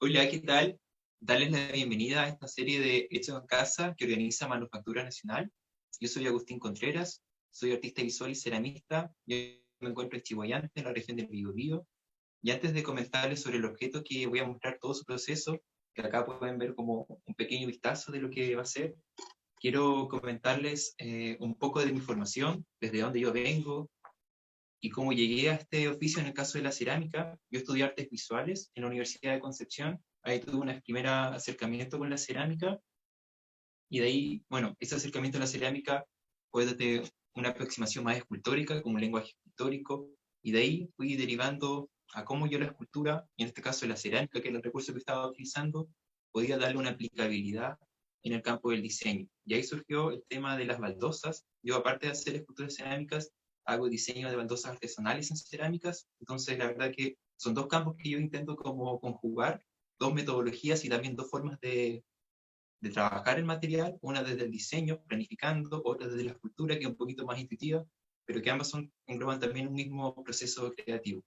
Hola, ¿qué tal? Darles la bienvenida a esta serie de Hechos en Casa que organiza Manufactura Nacional. Yo soy Agustín Contreras, soy artista visual y ceramista. Yo me encuentro en Chihuayante, en la región del Biobío. Y antes de comentarles sobre el objeto que voy a mostrar todo su proceso, que acá pueden ver como un pequeño vistazo de lo que va a ser, quiero comentarles un poco de mi formación, desde dónde yo vengo, y cómo llegué a este oficio en el caso de la cerámica. Yo estudié artes visuales en la Universidad de Concepción. Ahí tuve un primer acercamiento con la cerámica y de ahí, bueno, ese acercamiento a la cerámica fue desde una aproximación más escultórica, como un lenguaje escultórico, y de ahí fui derivando a cómo yo la escultura, y en este caso la cerámica, que es el recurso que estaba utilizando, podía darle una aplicabilidad en el campo del diseño. Y ahí surgió el tema de las baldosas. Yo, aparte de hacer esculturas cerámicas, hago diseño de baldosas artesanales en cerámicas. Entonces, la verdad que son dos campos que yo intento como conjugar, dos metodologías y también dos formas de trabajar el material, una desde el diseño, planificando, otra desde la escultura, que es un poquito más intuitiva, pero que ambas engloban también un mismo proceso creativo.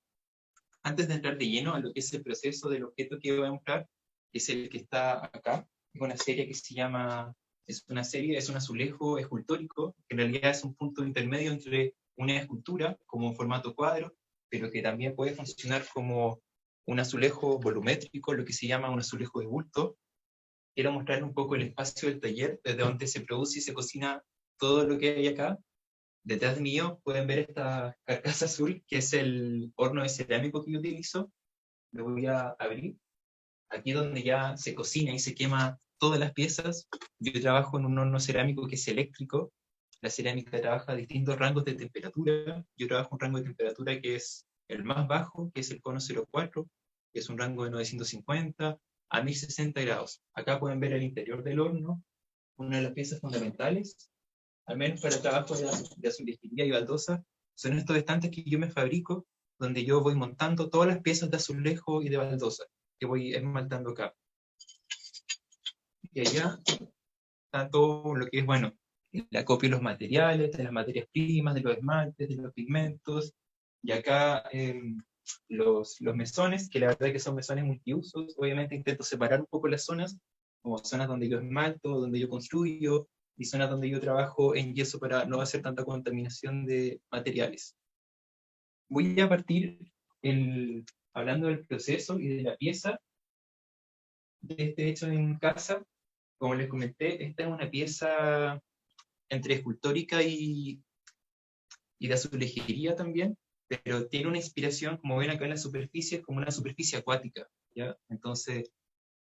Antes de entrar de lleno a lo que es el proceso del objeto que voy a mostrar, que es el que está acá, es una serie que se llama, es un azulejo escultórico, que en realidad es un punto intermedio entre una escultura, como un formato cuadro, pero que también puede funcionar como un azulejo volumétrico, lo que se llama un azulejo de bulto. Quiero mostrarles un poco el espacio del taller, desde donde se produce y se cocina todo lo que hay acá. Detrás de mío pueden ver esta carcasa azul, que es el horno de cerámico que yo utilizo. Lo voy a abrir. Aquí es donde ya se cocina y se quema todas las piezas. Yo trabajo en un horno cerámico que es eléctrico. La cerámica trabaja a distintos rangos de temperatura. Yo trabajo un rango de temperatura que es el más bajo, que es el cono 04, que es un rango de 950 a 1060 grados. Acá pueden ver el interior del horno, una de las piezas fundamentales, al menos para el trabajo de azulejería y baldosa, son estos estantes que yo me fabrico, donde yo voy montando todas las piezas de azulejo y de baldosa, que voy esmaltando acá. Y allá está todo lo que es, bueno, el acopio de los materiales, de las materias primas, de los esmaltes, de los pigmentos, y acá los mesones, que la verdad que son mesones multiusos. Obviamente intento separar un poco las zonas, como zonas donde yo esmalto, donde yo construyo, y zonas donde yo trabajo en yeso para no hacer tanta contaminación de materiales. Voy a partir hablando del proceso y de la pieza de este hecho en casa. Como les comenté, esta es una pieza entre escultórica y de azulejería también, pero tiene una inspiración, como ven acá en la superficie, como una superficie acuática, ¿ya? Entonces,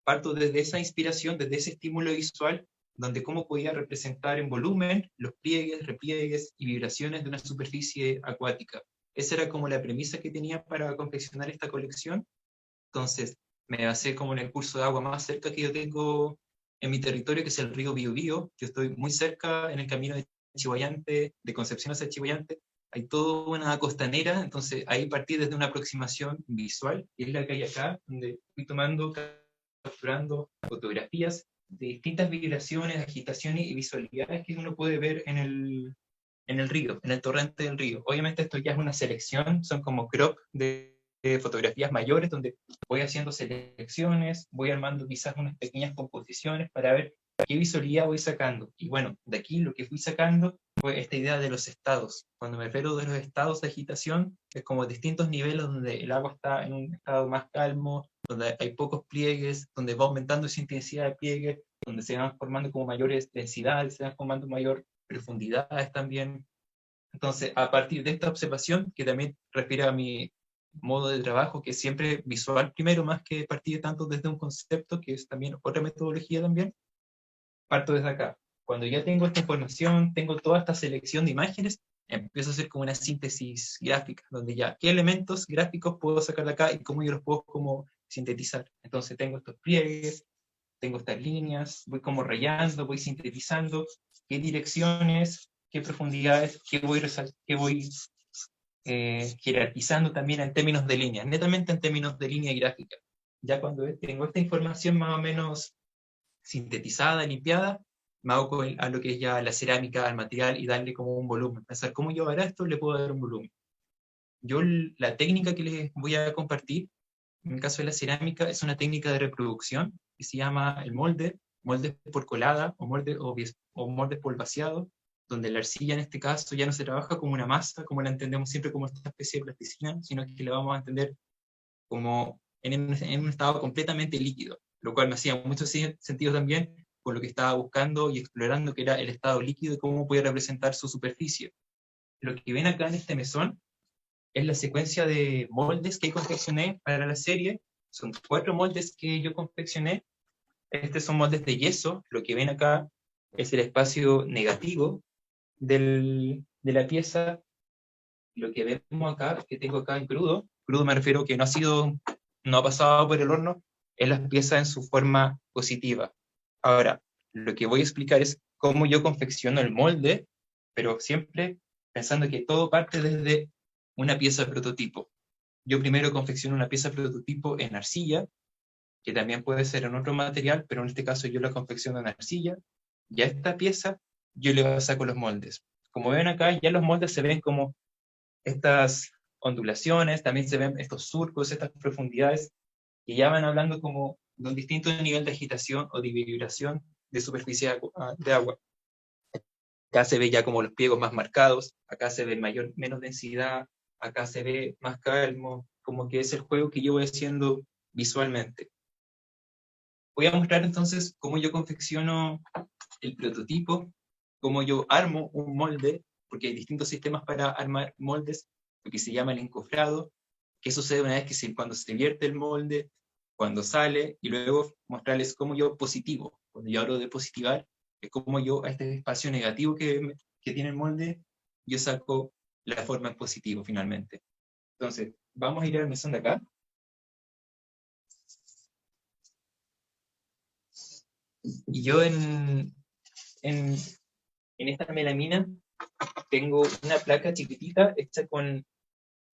parto desde esa inspiración, desde ese estímulo visual, donde cómo podía representar en volumen los pliegues, repliegues y vibraciones de una superficie acuática. Esa era como la premisa que tenía para confeccionar esta colección. Entonces, me basé como en el curso de agua más cerca que yo tengo en mi territorio, que es el río Biobío. Yo estoy muy cerca en el camino de Chihuayante, de Concepción hacia Chihuayante. Hay toda una costanera, entonces ahí partí desde una aproximación visual, que es la que hay acá, donde fui tomando, capturando fotografías de distintas vibraciones, agitaciones y visualidades que uno puede ver en el río, en el torrente del río. Obviamente esto ya es una selección, son como crop de fotografías mayores, donde voy haciendo selecciones, voy armando quizás unas pequeñas composiciones para ver qué visualidad voy sacando. Y bueno, de aquí lo que fui sacando fue esta idea de los estados. Cuando me refiero de los estados de agitación, es como distintos niveles donde el agua está en un estado más calmo, donde hay pocos pliegues, donde va aumentando esa intensidad de pliegue, donde se van formando como mayores densidades, se van formando mayor profundidades también. Entonces, a partir de esta observación, que también refiere a mi modo de trabajo, que es siempre visual primero, más que partir tanto desde un concepto, que es también otra metodología también, parto desde acá. Cuando ya tengo esta información, tengo toda esta selección de imágenes, empiezo a hacer como una síntesis gráfica, donde ya qué elementos gráficos puedo sacar de acá y cómo yo los puedo como sintetizar. Entonces tengo estos pliegues, tengo estas líneas, voy como rayando, voy sintetizando qué direcciones, qué profundidades, qué voy jerarquizando también en términos de línea, netamente en términos de línea gráfica. Ya cuando tengo esta información más o menos sintetizada, limpiada, me hago a lo que es ya la cerámica, al material y darle como un volumen. Pensar cómo yo ahora esto le puedo dar un volumen. Yo la técnica que les voy a compartir en el caso de la cerámica, es una técnica de reproducción que se llama el molde, moldes por colada o moldes por vaciado, donde la arcilla en este caso ya no se trabaja como una masa, como la entendemos siempre como esta especie de plasticina, sino que la vamos a entender como en un estado completamente líquido, lo cual me hacía mucho sentido también con lo que estaba buscando y explorando, que era el estado líquido y cómo puede representar su superficie. Lo que ven acá en este mesón es la secuencia de moldes que confeccioné para la serie. Son 4 moldes que yo confeccioné. Estos son moldes de yeso. Lo que ven acá es el espacio negativo de la pieza. Lo que vemos acá, que tengo acá en crudo, crudo me refiero que no ha pasado por el horno, es las piezas en su forma positiva. Ahora, lo que voy a explicar es cómo yo confecciono el molde, pero siempre pensando que todo parte desde una pieza prototipo. Yo primero confecciono una pieza prototipo en arcilla, que también puede ser en otro material, pero en este caso yo la confecciono en arcilla, y a esta pieza yo le saco los moldes. Como ven acá, ya los moldes se ven como estas ondulaciones, también se ven estos surcos, estas profundidades, que ya van hablando como de un distinto nivel de agitación o de vibración de superficie de agua. Acá se ve ya como los pliegos más marcados, acá se ve menos densidad, acá se ve más calmo, como que es el juego que yo voy haciendo visualmente. Voy a mostrar entonces cómo yo confecciono el prototipo, cómo yo armo un molde, porque hay distintos sistemas para armar moldes, lo que se llama el encofrado, qué sucede una vez cuando se vierte el molde, cuando sale, y luego mostrarles cómo yo positivo. Cuando yo hablo de positivar, es cómo yo a este espacio negativo que tiene el molde, yo saco la forma en positivo finalmente. Entonces, vamos a ir al mesón de acá. Y yo en esta melamina tengo una placa chiquitita hecha con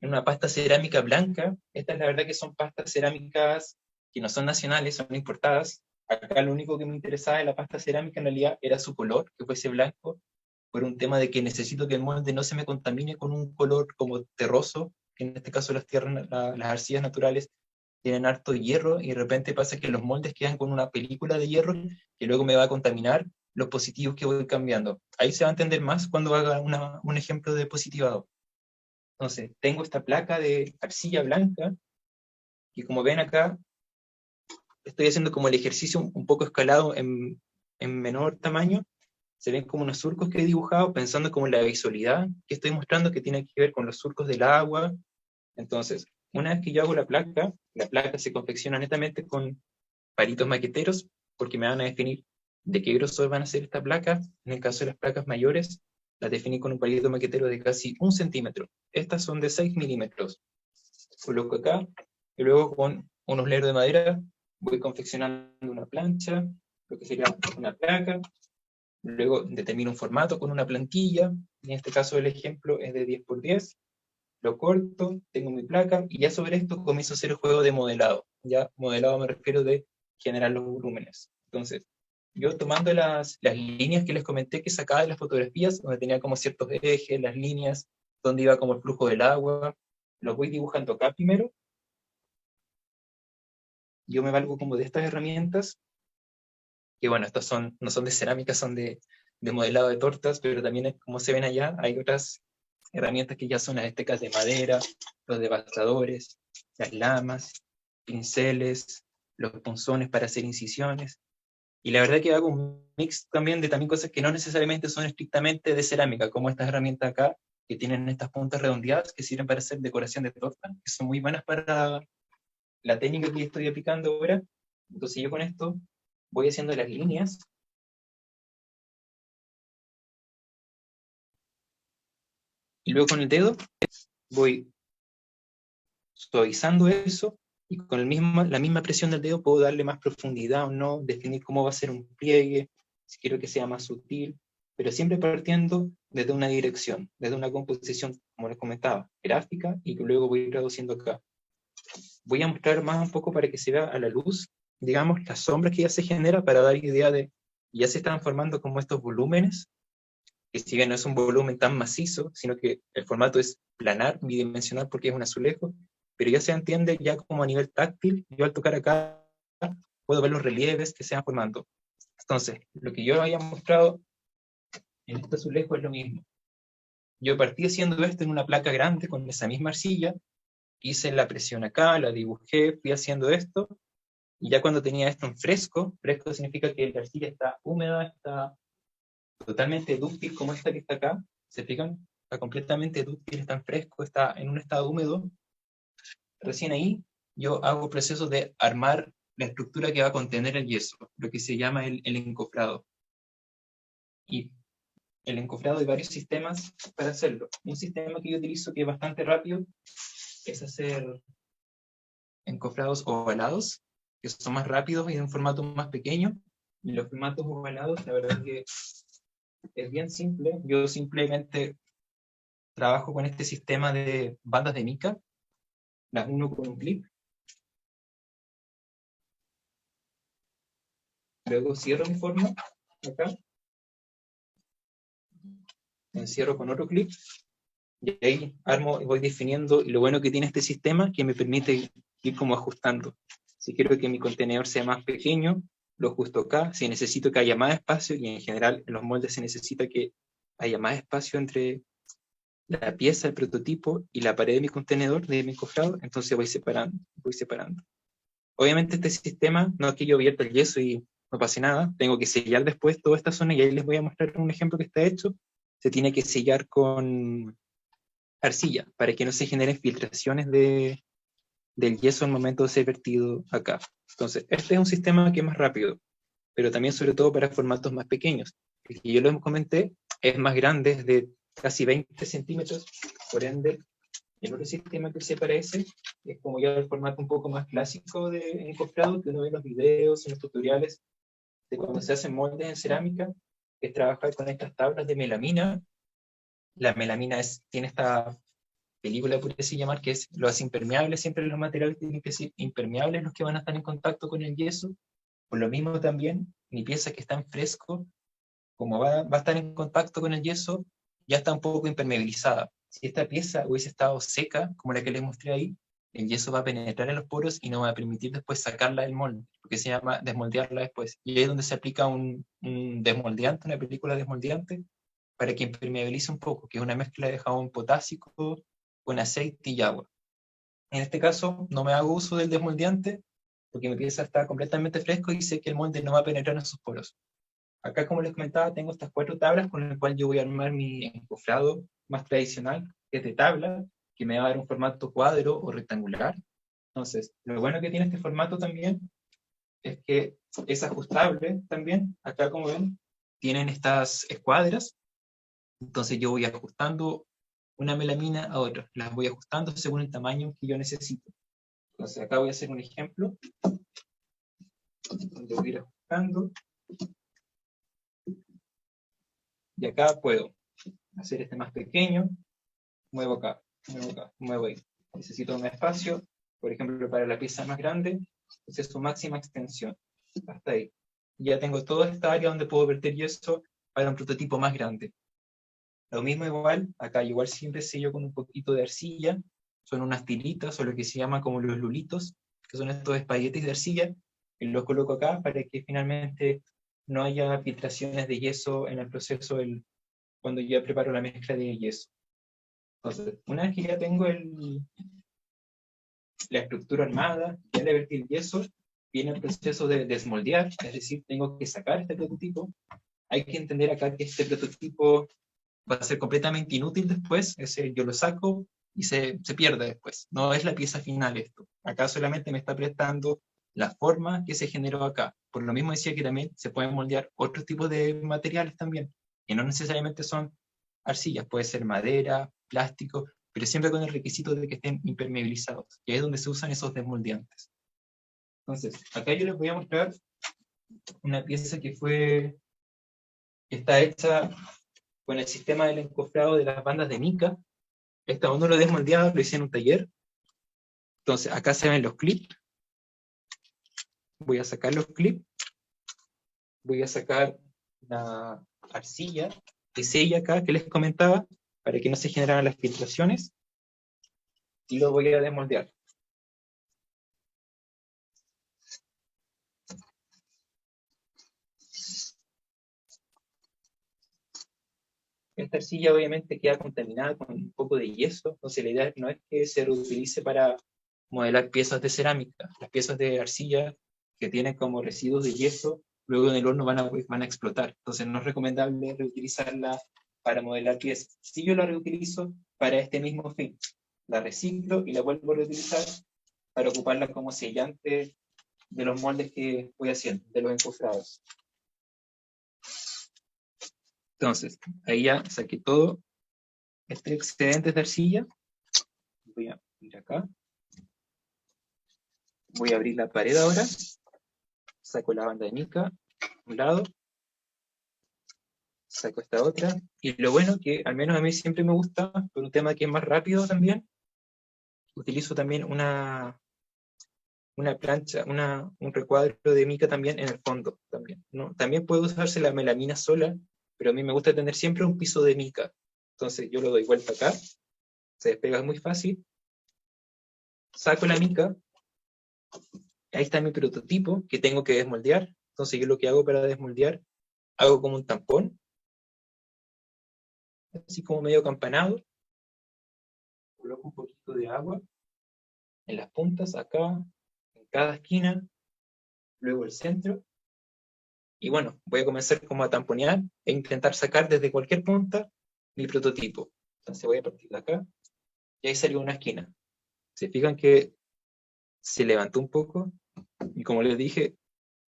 una pasta cerámica blanca. Estas la verdad que son pastas cerámicas que no son nacionales, son importadas. Acá lo único que me interesaba de la pasta cerámica en realidad era su color, que fuese blanco, por un tema de que necesito que el molde no se me contamine con un color como terroso, que en este caso las arcillas naturales tienen harto hierro y de repente pasa que los moldes quedan con una película de hierro que luego me va a contaminar los positivos que voy cambiando. Ahí se va a entender más cuando haga un ejemplo de positivado. Entonces, tengo esta placa de arcilla blanca y como ven acá, estoy haciendo como el ejercicio un poco escalado en menor tamaño. Se ven como unos surcos que he dibujado pensando como en la visualidad que estoy mostrando que tiene que ver con los surcos del agua. Entonces, una vez que yo hago la placa se confecciona netamente con palitos maqueteros porque me van a definir de qué grosor van a ser esta placa. En el caso de las placas mayores, las definí con un palito maquetero de casi 1 centímetro. Estas son de 6 milímetros. Coloco acá y luego con un uslero de madera voy confeccionando una plancha, lo que sería una placa. Luego determino un formato con una plantilla. En este caso el ejemplo es de 10 por 10. Lo corto, tengo mi placa y ya sobre esto comienzo a hacer el juego de modelado. Ya modelado me refiero de generar los volúmenes. Entonces, yo tomando las líneas que les comenté que sacaba de las fotografías, donde tenía como ciertos ejes, las líneas, donde iba como el flujo del agua, los voy dibujando acá primero. Yo me valgo como de estas herramientas, que bueno, estas no son de cerámica, son de modelado de tortas, pero también como se ven allá, hay otras herramientas que ya son las estecas de madera, los devastadores, las lamas, pinceles, los punzones para hacer incisiones. Y la verdad que hago un mix también de cosas que no necesariamente son estrictamente de cerámica, como estas herramientas acá, que tienen estas puntas redondeadas que sirven para hacer decoración de torta, que son muy buenas para la técnica que estoy aplicando ahora. Entonces yo con esto voy haciendo las líneas y luego con el dedo voy suavizando eso y con la misma presión del dedo puedo darle más profundidad o no, definir cómo va a ser un pliegue, si quiero que sea más sutil, pero siempre partiendo desde una dirección, desde una composición, como les comentaba, gráfica y que luego voy traduciendo acá. Voy a mostrar más un poco para que se vea a la luz, digamos, las sombras que ya se genera para dar idea de, ya se están formando como estos volúmenes, que si bien no es un volumen tan macizo, sino que el formato es planar, bidimensional porque es un azulejo, pero ya se entiende ya como a nivel táctil. Yo al tocar acá puedo ver los relieves que se van formando. Entonces, lo que yo había mostrado en este azulejo es lo mismo. Yo partí haciendo esto en una placa grande con esa misma arcilla, hice la presión acá, la dibujé, fui haciendo esto, y ya cuando tenía esto en fresco, fresco significa que la arcilla está húmeda, está totalmente dúctil como esta que está acá, ¿se fijan? Está completamente dúctil, está en fresco, está en un estado húmedo. Recién ahí yo hago procesos de armar la estructura que va a contener el yeso, lo que se llama el encofrado. Y el encofrado hay varios sistemas para hacerlo. Un sistema que yo utilizo que es bastante rápido es hacer encofrados ovalados, que son más rápidos y de un formato más pequeño. Y los formatos ovalados, la verdad es que es bien simple. Yo simplemente trabajo con este sistema de bandas de mica, las uno con un clip, luego cierro mi forma acá, encierro con otro clip, y ahí armo y voy definiendo. Y lo bueno que tiene este sistema que me permite ir como ajustando. Si quiero que mi contenedor sea más pequeño, lo ajusto acá. Si necesito que haya más espacio, y en general en los moldes se necesita que haya más espacio entre la pieza, el prototipo y la pared de mi contenedor, de mi encofrado, entonces voy separando, voy separando. Obviamente este sistema no es que yo vierta el yeso y no pase nada, tengo que sellar después toda esta zona, y ahí les voy a mostrar un ejemplo que está hecho. Se tiene que sellar con arcilla para que no se generen filtraciones del yeso al momento de ser vertido acá. Entonces, este es un sistema que es más rápido, pero también sobre todo para formatos más pequeños. El que yo les comenté es más grande, es de casi 20 centímetros, por ende, el otro sistema que se parece es como ya el formato un poco más clásico de encofrado que uno ve en los videos, en los tutoriales, de cuando se hacen moldes en cerámica, es trabajar con estas tablas de melamina. La melamina tiene esta película, por así llamar, que es lo hace impermeable. Siempre los materiales tienen que ser impermeables los que van a estar en contacto con el yeso. Por lo mismo también, mi pieza que está en fresco, como va a estar en contacto con el yeso, ya está un poco impermeabilizada. Si esta pieza hubiese estado seca, como la que les mostré ahí, el yeso va a penetrar en los poros y no va a permitir después sacarla del molde, porque se llama desmoldearla después. Y ahí es donde se aplica un desmoldeante, una película desmoldeante, para que impermeabilice un poco, que es una mezcla de jabón potásico con aceite y agua. En este caso, no me hago uso del desmoldeante, porque mi pieza está completamente fresco y sé que el molde no va a penetrar en sus poros. Acá, como les comentaba, tengo estas 4 tablas con las cuales yo voy a armar mi encofrado más tradicional, que es de tabla, que me va a dar un formato cuadro o rectangular. Entonces, lo bueno que tiene este formato también es que es ajustable también. Acá, como ven, tienen estas escuadras. Entonces yo voy ajustando una melamina a otra. Las voy ajustando según el tamaño que yo necesito. Entonces acá voy a hacer un ejemplo donde voy a ir ajustando. Y acá puedo hacer este más pequeño, muevo acá, muevo acá, muevo ahí. Necesito un espacio, por ejemplo, para la pieza más grande, es su máxima extensión, hasta ahí. Ya tengo toda esta área donde puedo verter yeso para un prototipo más grande. Lo mismo igual, acá igual siempre sello con un poquito de arcilla, son unas tiritas o lo que se llama como los lulitos, que son estos espaguetis de arcilla, y los coloco acá para que finalmente no haya filtraciones de yeso en el proceso cuando ya preparo la mezcla de yeso. Entonces, una vez que ya tengo la estructura armada, ya le vertí el yeso, viene el proceso de desmoldear, es decir, tengo que sacar este prototipo. Hay que entender acá que este prototipo va a ser completamente inútil después, yo lo saco y se pierde después. No es la pieza final esto. Acá solamente me está prestando la forma que se generó acá. Por lo mismo decía que también se pueden moldear otros tipos de materiales también, que no necesariamente son arcillas, puede ser madera, plástico, pero siempre con el requisito de que estén impermeabilizados, que es donde se usan esos desmoldeantes. Entonces, acá yo les voy a mostrar una pieza que está hecha con el sistema del encofrado de las bandas de mica. Esta aún no lo he desmoldeado, lo hice en un taller. Entonces, acá se ven los clips. Voy a sacar los clips. Voy a sacar la arcilla que sella acá, que les comentaba, para que no se generaran las filtraciones. Y lo voy a desmoldear. Esta arcilla obviamente queda contaminada con un poco de yeso, entonces la idea no es que se reutilice para modelar piezas de cerámica. Las piezas de arcilla que tienen como residuos de yeso, luego en el horno van a explotar. Entonces no es recomendable reutilizarla para modelar piezas. Si yo la reutilizo para este mismo fin, la reciclo y la vuelvo a reutilizar para ocuparla como sellante de los moldes que voy haciendo, de los encofrados. Entonces, ahí ya saqué todo este excedente de arcilla. Voy a ir acá. Voy a abrir la pared ahora. Saco la banda de mica, un lado. Saco esta otra. Y lo bueno que, al menos a mí siempre me gusta, por un tema que es más rápido también, utilizo también una plancha, un recuadro de mica también en el fondo. También, ¿no? También puede usarse la melamina sola, pero a mí me gusta tener siempre un piso de mica. Entonces yo lo doy vuelta acá, se despega muy fácil, saco la mica, ahí está mi prototipo que tengo que desmoldear. Entonces yo lo que hago para desmoldear, hago como un tampón, así como medio campanado, coloco un poquito de agua en las puntas, acá, en cada esquina, luego el centro, y bueno, voy a comenzar como a tamponear e intentar sacar desde cualquier punta mi prototipo. Entonces voy a partir de acá, y ahí salió una esquina. Se fijan que se levantó un poco, y como les dije,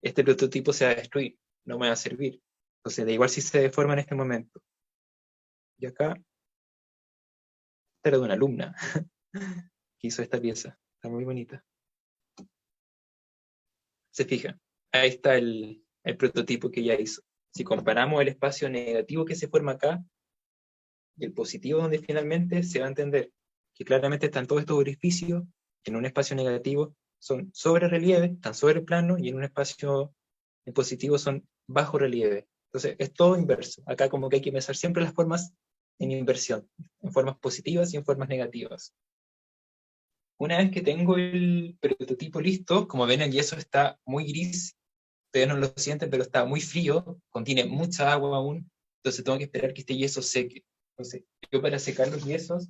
este prototipo se va a destruir, no me va a servir. Entonces da igual si se deforma en este momento. Y acá, esta era de una alumna que hizo esta pieza, está muy bonita. Se fijan, ahí está el prototipo que ya hizo. Si comparamos el espacio negativo que se forma acá y el positivo donde finalmente se va a entender que claramente están todos estos orificios que en un espacio negativo son sobre relieve, están sobre el plano, y en un espacio en positivo son bajo relieve. Entonces es todo inverso. Acá como que hay que pensar siempre las formas en inversión, en formas positivas y en formas negativas. Una vez que tengo el prototipo listo, como ven el yeso está muy gris, ustedes no lo sienten, pero está muy frío, contiene mucha agua aún, entonces tengo que esperar que este yeso seque. Entonces, yo para secar los yesos,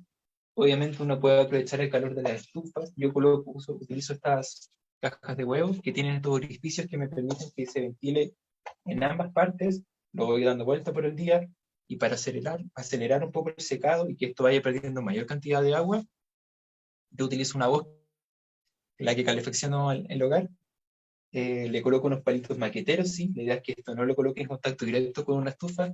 obviamente uno puede aprovechar el calor de las estufas. Yo utilizo estas cajas de huevos que tienen estos orificios que me permiten que se ventile en ambas partes, lo voy dando vuelta por el día, y para acelerar un poco el secado y que esto vaya perdiendo mayor cantidad de agua, yo utilizo una voz en la que calefacciono el hogar. Le coloco unos palitos maqueteros, sí, la idea es que esto no lo coloque en contacto directo con una estufa,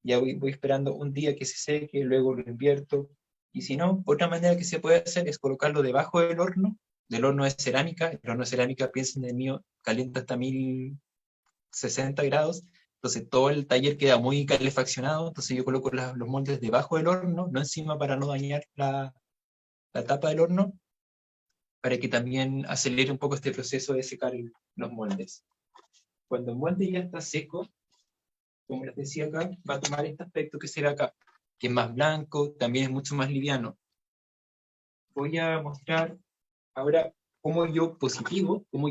ya voy esperando un día que se seque, luego lo invierto, y si no, otra manera que se puede hacer es colocarlo debajo del horno de cerámica. El horno de cerámica, piensen en el mío, calienta hasta 1060 grados, entonces todo el taller queda muy calefaccionado, entonces yo coloco los moldes debajo del horno, no encima para no dañar la tapa del horno, para que también acelere un poco este proceso de secar los moldes. Cuando el molde ya está seco, como les decía acá, va a tomar este aspecto que se ve acá, que es más blanco, también es mucho más liviano. Voy a mostrar ahora cómo yo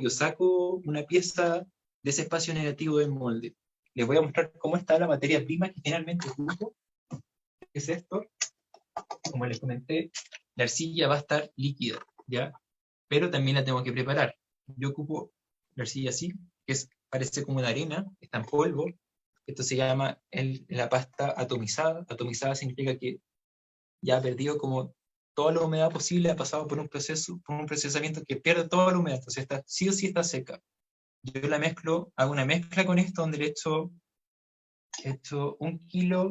saco una pieza de ese espacio negativo del molde. Les voy a mostrar cómo está la materia prima que generalmente ocupo, que es esto. Como les comenté, la arcilla va a estar líquida, ¿ya? Pero también la tengo que preparar. Yo ocupo la arcilla así, parece como una arena, está en polvo. Esto se llama la pasta atomizada. Atomizada significa que ya ha perdido como toda la humedad posible, ha pasado por un procesamiento que pierde toda la humedad, entonces sí o sí está seca. Yo la mezclo, hago una mezcla con esto donde le echo 1 kilo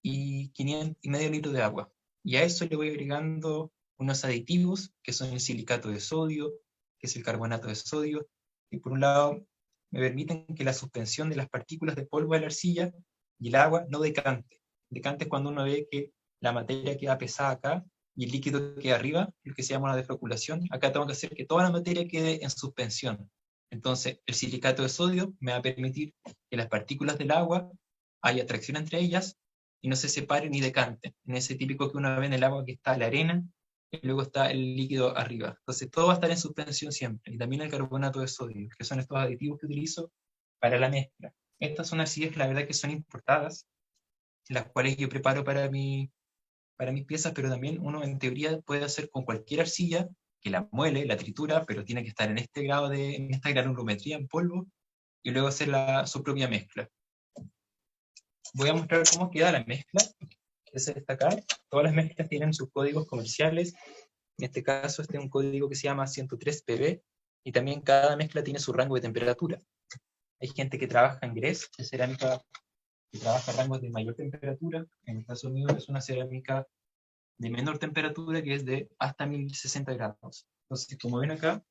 y 500 y medio litros de agua. Y a eso le voy agregando unos aditivos, que son el silicato de sodio, que es el carbonato de sodio, y por un lado me permiten que la suspensión de las partículas de polvo de la arcilla y el agua no decante. Decante es cuando uno ve que la materia queda pesada acá y el líquido queda arriba, lo que se llama una defloculación. Acá tengo que hacer que toda la materia quede en suspensión. Entonces, el silicato de sodio me va a permitir que las partículas del agua haya atracción entre ellas y no se separen ni decanten. En ese típico que uno ve en el agua que está la arena y luego está el líquido arriba. Entonces todo va a estar en suspensión siempre. Y también el carbonato de sodio, que son estos aditivos que utilizo para la mezcla. Estas son arcillas que la verdad que son importadas. las cuales yo preparo para mis piezas, pero también uno en teoría puede hacer con cualquier arcilla, que la muele, la tritura, pero tiene que estar en este grado en esta granulometría en polvo, y luego hacer su propia mezcla. Voy a mostrar cómo queda la mezcla, que es esta acá. Todas las mezclas tienen sus códigos comerciales. En este caso, este es un código que se llama 103 PB, y también cada mezcla tiene su rango de temperatura. Hay gente que trabaja en grés, de cerámica que trabaja a rangos de mayor temperatura. En el caso mío es una cerámica de menor temperatura, que es de hasta 1060 grados. Entonces, como ven acá,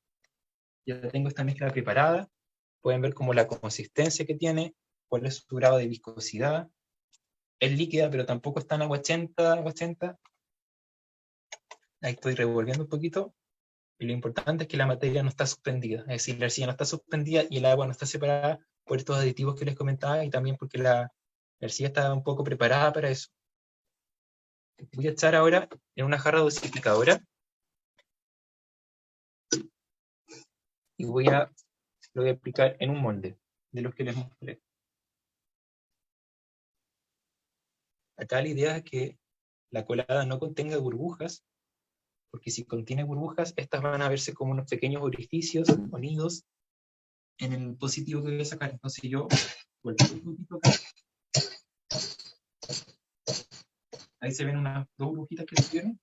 ya tengo esta mezcla preparada. Pueden ver como la consistencia que tiene, cuál es su grado de viscosidad. Es líquida, pero tampoco está en agua 80. Ahí estoy revolviendo un poquito. Y lo importante es que la materia no está suspendida. Es decir, la arcilla no está suspendida y el agua no está separada por estos aditivos que les comentaba, y también porque la arcilla está un poco preparada para eso. Voy a echar ahora en una jarra dosificadora y lo voy a aplicar en un molde de los que les mostré. Acá la idea es que la colada no contenga burbujas, porque si contiene burbujas, estas van a verse como unos pequeños orificios o nidos en el positivo que voy a sacar. Entonces yo vuelvo un poquito acá. Ahí se ven unas dos burbujitas que se vieron.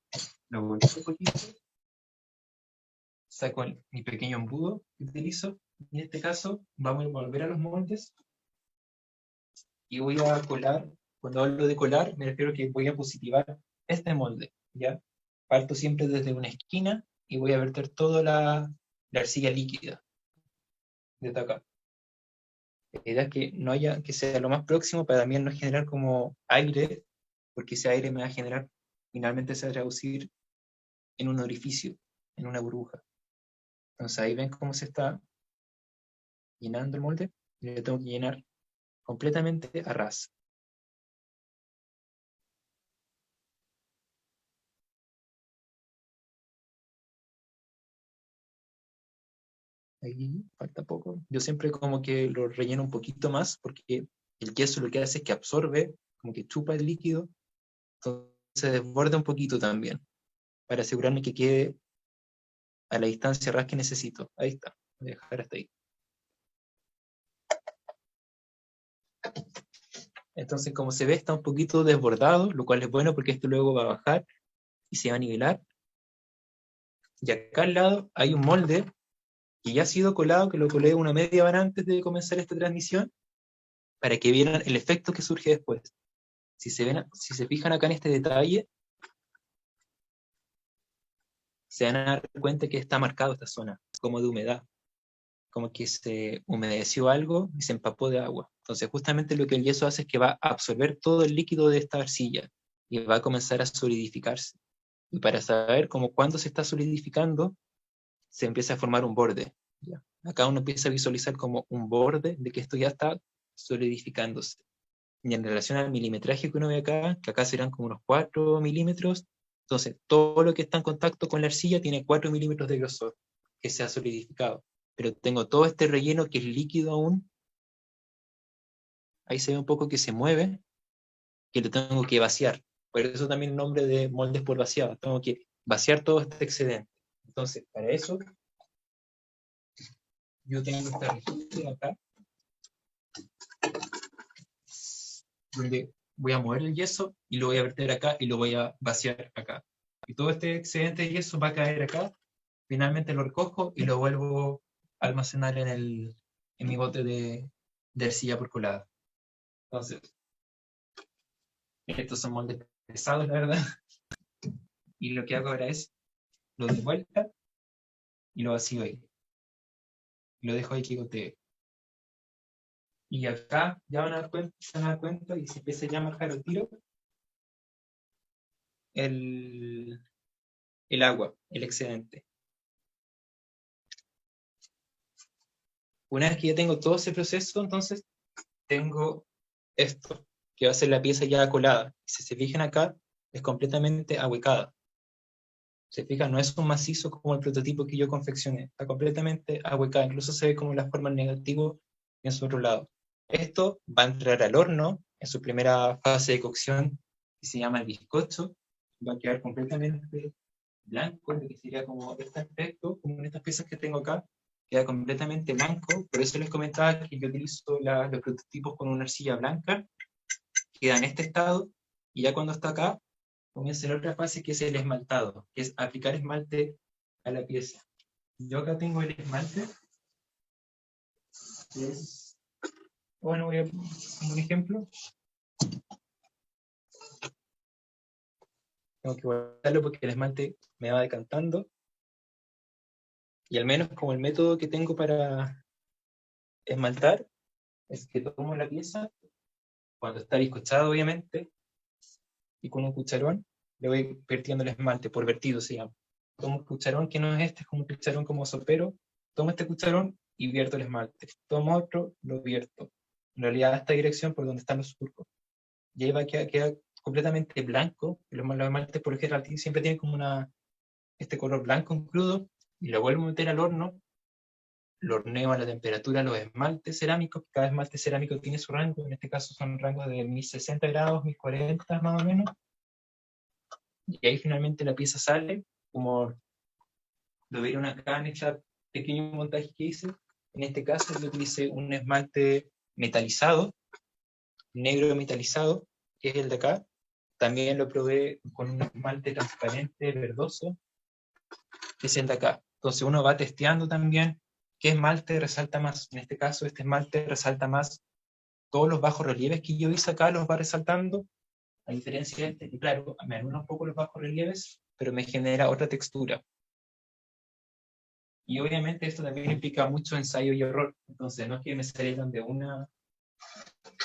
Lo vuelvo un poquito. Saco mi pequeño embudo que utilizo. En este caso, vamos a volver a los moldes y voy a colar. Cuando hablo de colar, me refiero a que voy a positivar este molde, ¿ya? Parto siempre desde una esquina y voy a verter toda la arcilla líquida desde acá. La idea es que no haya, que sea lo más próximo para también no generar como aire, porque ese aire me va a generar, finalmente se va a traducir en un orificio, en una burbuja. Entonces ahí ven cómo se está llenando el molde, y le tengo que llenar completamente a ras. Ahí falta poco. Yo siempre como que lo relleno un poquito más, porque el yeso lo que hace es que absorbe, como que chupa el líquido, entonces se desborda un poquito también, para asegurarme que quede a la distancia ras que necesito. Ahí está, voy a dejar hasta ahí. Entonces, como se ve, está un poquito desbordado, lo cual es bueno porque esto luego va a bajar y se va a nivelar. Y acá al lado hay un molde que ya ha sido colado, que lo colé una media hora antes de comenzar esta transmisión, para que vieran el efecto que surge después. Si se fijan acá en este detalle, se van a dar cuenta que está marcado esta zona, como de humedad, como que se humedeció algo y se empapó de agua. Entonces justamente lo que el yeso hace es que va a absorber todo el líquido de esta arcilla y va a comenzar a solidificarse. Y para saber cómo cuándo se está solidificando, se empieza a formar un borde. ¿Ya? Acá uno empieza a visualizar como un borde de que esto ya está solidificándose. Y en relación al milimetraje que uno ve acá, que acá serán como unos 4 milímetros, entonces todo lo que está en contacto con la arcilla tiene 4 milímetros de grosor, que se ha solidificado. Pero tengo todo este relleno que es líquido aún, ahí se ve un poco que se mueve, que lo tengo que vaciar. Por eso también el nombre de moldes por vaciado. Tengo que vaciar todo este excedente. Entonces, para eso, yo tengo esta registro acá, donde voy a mover el yeso y lo voy a verter acá y lo voy a vaciar acá. Y todo este excedente de yeso va a caer acá, finalmente lo recojo y lo vuelvo a almacenar en mi bote de arcilla porculada. Entonces, estos son moldes pesados, la verdad, y lo que hago ahora es lo doy vuelta y lo vacío ahí. Lo dejo ahí que gotee. Y acá ya se van a dar cuenta y se empieza ya a marcar el tiro el agua, el excedente. Una vez que ya tengo todo ese proceso, entonces tengo esto, que va a ser la pieza ya colada. Si se fijan acá, es completamente ahuecada. Se fijan, no es un macizo como el prototipo que yo confeccioné, está completamente ahuecada, incluso se ve como la forma negativa en su otro lado. Esto va a entrar al horno en su primera fase de cocción, que se llama el bizcocho, va a quedar completamente blanco, lo que sería como este aspecto, como en estas piezas que tengo acá, queda completamente blanco. Por eso les comentaba que yo utilizo los prototipos con una arcilla blanca, queda en este estado, y ya cuando está acá, comienza la otra fase que es el esmaltado, que es aplicar esmalte a la pieza. Yo acá tengo el esmalte, que es, bueno, voy a poner un ejemplo. Tengo que guardarlo porque el esmalte me va decantando. Y al menos como el método que tengo para esmaltar es que tomo la pieza, cuando está bizcochado obviamente, y con un cucharón le voy vertiendo el esmalte, por vertido se llama. Tomo un cucharón que no es este, es como un cucharón como sopero, tomo este cucharón y vierto el esmalte. Tomo otro, lo vierto. En realidad a esta dirección por donde están los surcos. Y ahí va a quedar completamente blanco. Los esmaltes por lo general siempre tienen como este color blanco en crudo, y lo vuelvo a meter al horno, lo horneo a la temperatura, los esmaltes cerámicos, cada esmalte cerámico tiene su rango, en este caso son rangos de 1060 grados, 1040 más o menos, y ahí finalmente la pieza sale, como lo vieron acá en este pequeño montaje que hice. En este caso yo utilicé un esmalte metalizado, negro metalizado, que es el de acá. También lo probé con un esmalte transparente verdoso, que es el de acá. Entonces uno va testeando también qué esmalte resalta más. En este caso, este esmalte resalta más todos los bajos relieves que yo hice acá, los va resaltando, a diferencia de este, que claro, me anula un poco los bajos relieves, pero me genera otra textura. Y obviamente esto también implica mucho ensayo y error. Entonces no es que me salieran de una...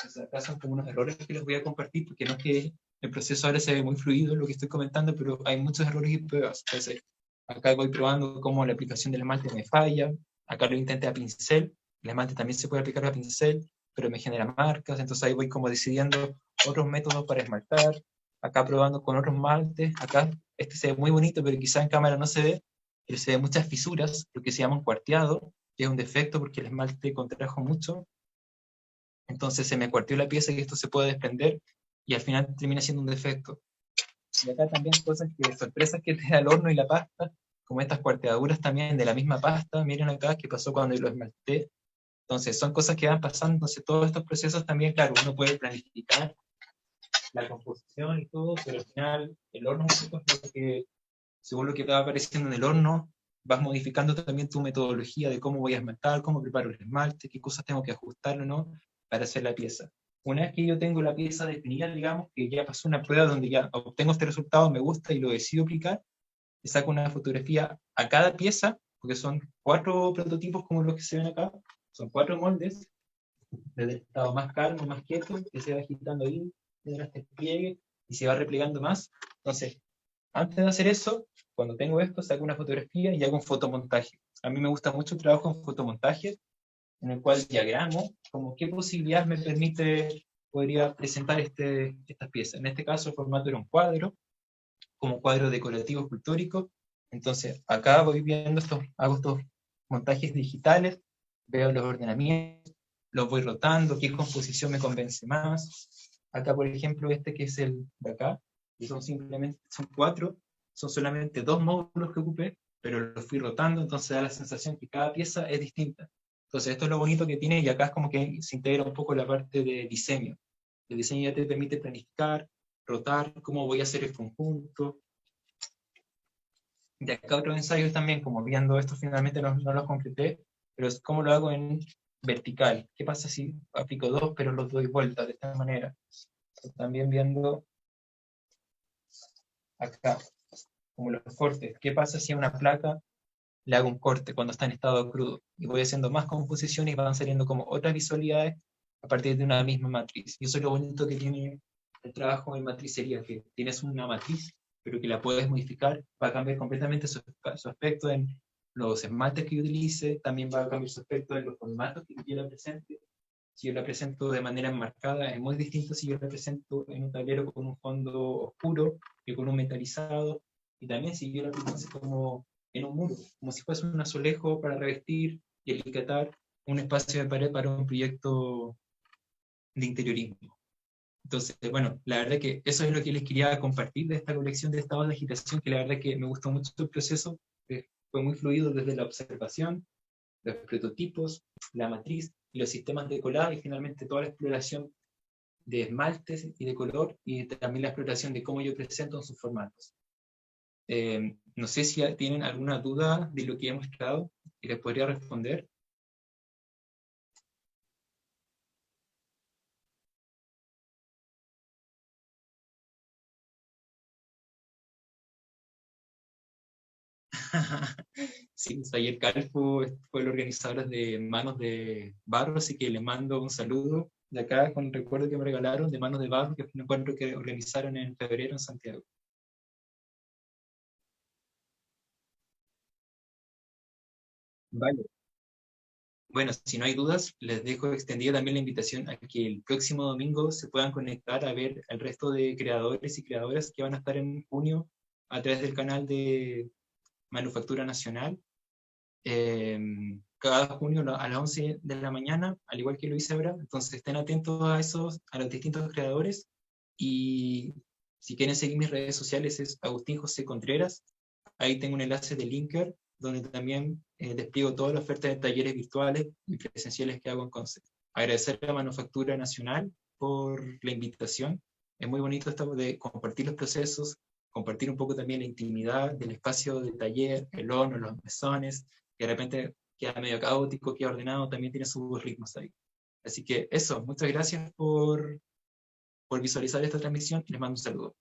O sea, acá son como unos errores que les voy a compartir, porque no es que el proceso ahora se ve muy fluido lo que estoy comentando, pero hay muchos errores y pruebas. Entonces, acá voy probando cómo la aplicación del esmalte me falla. Acá lo intenté a pincel. El esmalte también se puede aplicar a pincel, pero me genera marcas. Entonces ahí voy como decidiendo otros métodos para esmaltar. Acá probando con otros esmaltes. Acá este se ve muy bonito, pero quizá en cámara no se ve. Pero se ve muchas fisuras, lo que se llama un cuarteado, que es un defecto porque el esmalte contrajo mucho. Entonces se me cuarteó la pieza y esto se puede desprender y al final termina siendo un defecto. Y acá también sorpresas que te da el horno y la pasta, como estas cuarteaduras también de la misma pasta. Miren acá qué pasó cuando yo lo esmalté. Entonces son cosas que van pasando. Entonces todos estos procesos también, claro, uno puede planificar la composición y todo, pero al final el horno es lo que, según lo que te va apareciendo en el horno, vas modificando también tu metodología de cómo voy a esmaltar, cómo preparo el esmalte, qué cosas tengo que ajustar o no para hacer la pieza. Una vez que yo tengo la pieza definida, digamos, que ya pasó una prueba donde ya obtengo este resultado, me gusta y lo decido aplicar, le saco una fotografía a cada pieza, porque son 4 prototipos como los que se ven acá, son 4 moldes, desde el estado más calmo, más quieto, que se va agitando ahí, tiene este pliegue y se va replegando más. Entonces, antes de hacer eso, cuando tengo esto, saco una fotografía y hago un fotomontaje. A mí me gusta mucho el trabajo en fotomontaje, en el cual diagramo como qué posibilidades me permite, podría presentar estas piezas. En este caso, el formato era un cuadro, como cuadro decorativo escultórico. Entonces, acá voy viendo hago estos montajes digitales, veo los ordenamientos, los voy rotando, qué composición me convence más. Acá, por ejemplo, este que es el de acá, y son 4, son solamente 2 módulos que ocupé, pero los fui rotando, entonces da la sensación que cada pieza es distinta. Entonces esto es lo bonito que tiene, y acá es como que se integra un poco la parte de diseño. El diseño ya te permite planificar, rotar, cómo voy a hacer el conjunto. De acá otros ensayos también, como viendo esto finalmente no los completé, pero es cómo lo hago en vertical. ¿Qué pasa si aplico 2 pero los doy vuelta de esta manera? También viendo acá, como los cortes. ¿Qué pasa si a una placa le hago un corte cuando está en estado crudo? Y voy haciendo más composiciones y van saliendo como otras visualidades a partir de una misma matriz. Y eso es lo bonito que tiene el trabajo en matricería, que tienes una matriz, pero que la puedes modificar, va a cambiar completamente su aspecto en los esmaltes que yo utilice, también va a cambiar su aspecto en los formatos que yo la presente. Si yo la presento de manera enmarcada, es muy distinto si yo la presento en un tablero con un fondo oscuro que con un metalizado, y también si yo la presento como en un muro, como si fuese un azulejo para revestir y etiquetar un espacio de pared para un proyecto de interiorismo. Entonces, bueno, la verdad que eso es lo que les quería compartir de esta colección de estados de agitación, que la verdad que me gustó mucho el proceso, fue muy fluido desde la observación, los prototipos, la matriz, y los sistemas de colado y finalmente toda la exploración de esmaltes y de color y también la exploración de cómo yo presento en sus formatos. No sé si tienen alguna duda de lo que he mostrado y les podría responder. Sí, pues ayer Calfo fue el organizador de Manos de Barro, así que les mando un saludo de acá con el recuerdo que me regalaron de Manos de Barro, que fue un encuentro que organizaron en febrero en Santiago. Vale. Bueno, si no hay dudas, les dejo extendida también la invitación a que el próximo domingo se puedan conectar a ver al resto de creadores y creadoras que van a estar en junio a través del canal de Manufactura Nacional. eh, Cada junio a las 11 de la mañana, al igual que lo hice ahora. Entonces estén atentos a esos, a los distintos creadores. Y si quieren seguir mis redes sociales es Agustín José Contreras. Ahí tengo un enlace de Linker, donde también despliego toda la oferta de talleres virtuales y presenciales que hago en Concept. Agradecer a Manufactura Nacional por la invitación. Es muy bonito esto de compartir los procesos, compartir un poco también la intimidad del espacio de taller, el horno, los mesones, que de repente queda medio caótico, queda ordenado, también tiene sus ritmos ahí. Así que eso, muchas gracias por visualizar esta transmisión y les mando un saludo.